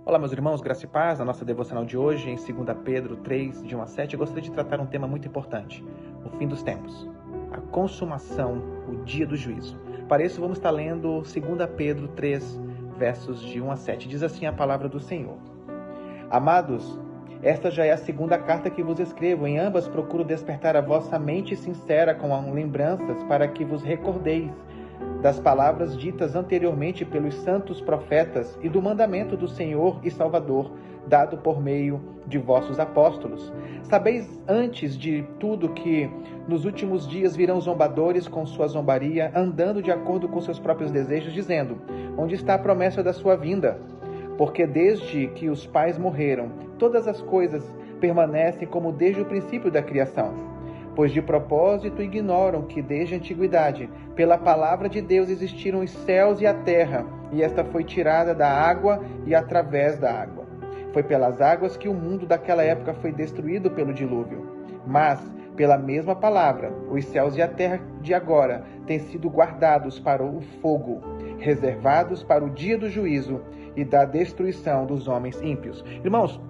Olá, meus irmãos, graça e paz. Na nossa devocional de hoje, em 2 Pedro 3, de 1 a 7, eu gostaria de tratar um tema muito importante: o fim dos tempos, a consumação, o dia do juízo. Para isso, vamos estar lendo 2 Pedro 3, versos de 1 a 7. Diz assim a palavra do Senhor: Amados, esta já é a segunda carta que vos escrevo. Em ambas procuro despertar a vossa mente sincera com lembranças, para que vos recordeis das palavras ditas anteriormente pelos santos profetas e do mandamento do Senhor e Salvador, dado por meio de vossos apóstolos. Sabeis antes de tudo que nos últimos dias virão zombadores com sua zombaria, andando de acordo com seus próprios desejos, dizendo: onde está a promessa da sua vinda? Porque desde que os pais morreram, todas as coisas permanecem como desde o princípio da criação. Pois de propósito ignoram que desde a antiguidade, pela palavra de Deus existiram os céus e a terra, e esta foi tirada da água e através da água. Foi pelas águas que o mundo daquela época foi destruído pelo dilúvio. Mas, pela mesma palavra, os céus e a terra de agora têm sido guardados para o fogo, reservados para o dia do juízo e da destruição dos homens ímpios. Irmãos,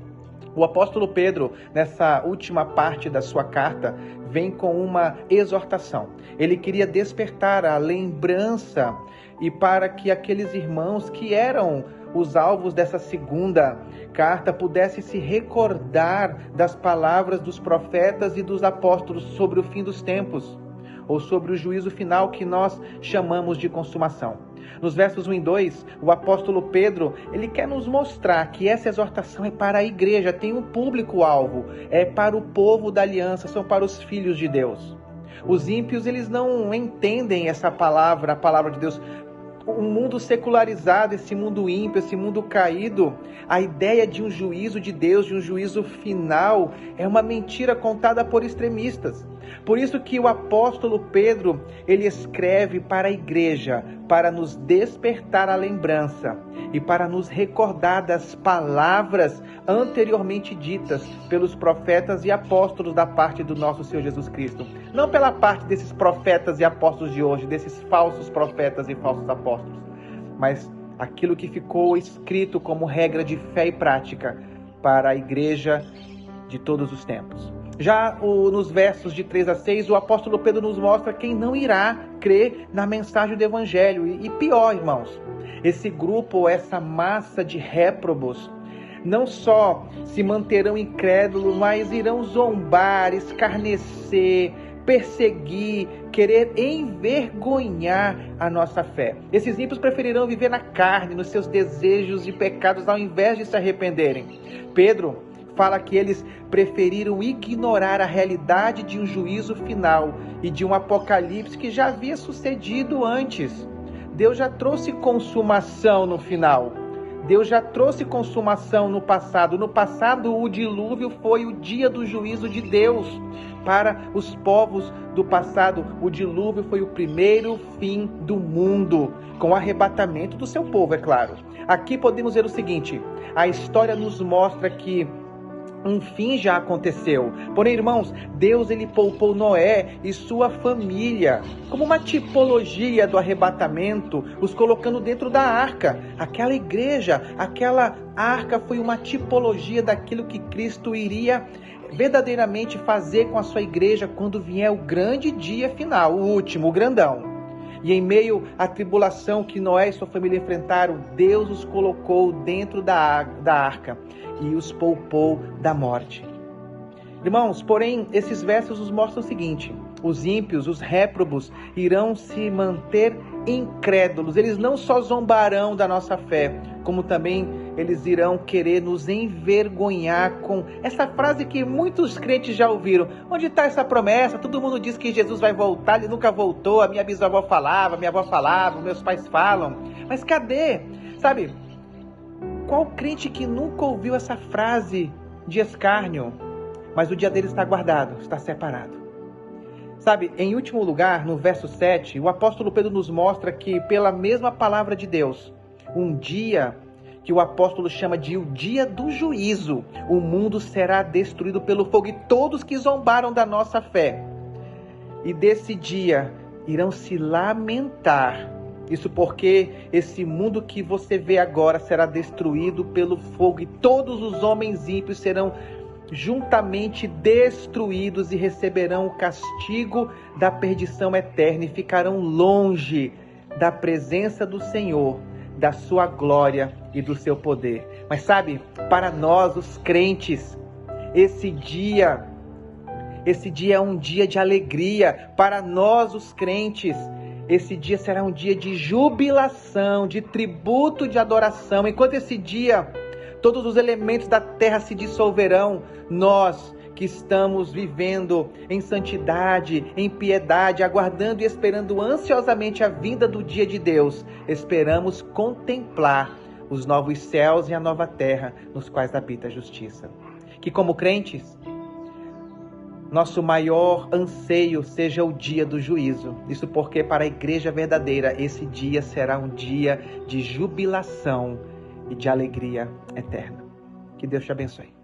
o apóstolo Pedro, nessa última parte da sua carta, vem com uma exortação. Ele queria despertar a lembrança e para que aqueles irmãos que eram os alvos dessa segunda carta pudessem se recordar das palavras dos profetas e dos apóstolos sobre o fim dos tempos, ou sobre o juízo final que nós chamamos de consumação. Nos versos 1 e 2, o apóstolo Pedro, ele quer nos mostrar que essa exortação é para a igreja, tem um público-alvo, é para o povo da aliança, são para os filhos de Deus. Os ímpios, eles não entendem essa palavra, a palavra de Deus. O mundo secularizado, esse mundo ímpio, esse mundo caído, a ideia de um juízo de Deus, de um juízo final, é uma mentira contada por extremistas. Por isso que o apóstolo Pedro, ele escreve para a igreja, para nos despertar a lembrança e para nos recordar das palavras anteriormente ditas pelos profetas e apóstolos da parte do nosso Senhor Jesus Cristo. Não pela parte desses profetas e apóstolos de hoje, desses falsos profetas e falsos apóstolos, mas aquilo que ficou escrito como regra de fé e prática para a igreja de todos os tempos. Já nos versos de 3 a 6, o apóstolo Pedro nos mostra quem não irá crer na mensagem do evangelho. E pior, irmãos, esse grupo, essa massa de réprobos, não só se manterão incrédulos, mas irão zombar, escarnecer, perseguir, querer envergonhar a nossa fé. Esses ímpios preferirão viver na carne, nos seus desejos e pecados, ao invés de se arrependerem. Pedro fala que eles preferiram ignorar a realidade de um juízo final e de um apocalipse que já havia sucedido antes. Deus já trouxe consumação no final. Deus já trouxe consumação no passado. No passado, o dilúvio foi o dia do juízo de Deus. Para os povos do passado, o dilúvio foi o primeiro fim do mundo, com o arrebatamento do seu povo, é claro. Aqui podemos ver o seguinte: a história nos mostra que um fim já aconteceu. Porém, irmãos, Deus ele poupou Noé e sua família como uma tipologia do arrebatamento, os colocando dentro da arca. Aquela igreja, aquela arca foi uma tipologia daquilo que Cristo iria verdadeiramente fazer com a sua igreja quando vier o grande dia final, o último, o grandão. E em meio à tribulação que Noé e sua família enfrentaram, Deus os colocou dentro da arca e os poupou da morte. Irmãos, porém, esses versos nos mostram o seguinte: os ímpios, os réprobos, irão se manter incrédulos. Eles não só zombarão da nossa fé, como também eles irão querer nos envergonhar com essa frase que muitos crentes já ouviram. Onde está essa promessa? Todo mundo diz que Jesus vai voltar, ele nunca voltou. A minha bisavó falava, minha avó falava, meus pais falam. Mas cadê? Sabe, qual crente que nunca ouviu essa frase de escárnio? Mas o dia dele está guardado, está separado. Sabe, em último lugar, no verso 7, o apóstolo Pedro nos mostra que, pela mesma palavra de Deus, um dia que o apóstolo chama de o dia do juízo, o mundo será destruído pelo fogo, e todos que zombaram da nossa fé. E desse dia irão se lamentar Isso porque esse mundo que você vê agora será destruído pelo fogo e todos os homens ímpios serão juntamente destruídos e receberão o castigo da perdição eterna e ficarão longe da presença do Senhor, da sua glória e do seu poder. Mas sabe, para nós os crentes, esse dia é um dia de alegria. Para nós os crentes, esse dia será um dia de jubilação, de tributo, de adoração. Enquanto esse dia todos os elementos da terra se dissolverão, nós que estamos vivendo em santidade, em piedade, aguardando e esperando ansiosamente a vinda do dia de Deus, esperamos contemplar os novos céus e a nova terra nos quais habita a justiça. Que como crentes, nosso maior anseio seja o dia do juízo. Isso porque para a igreja verdadeira esse dia será um dia de jubilação e de alegria eterna. Que Deus te abençoe.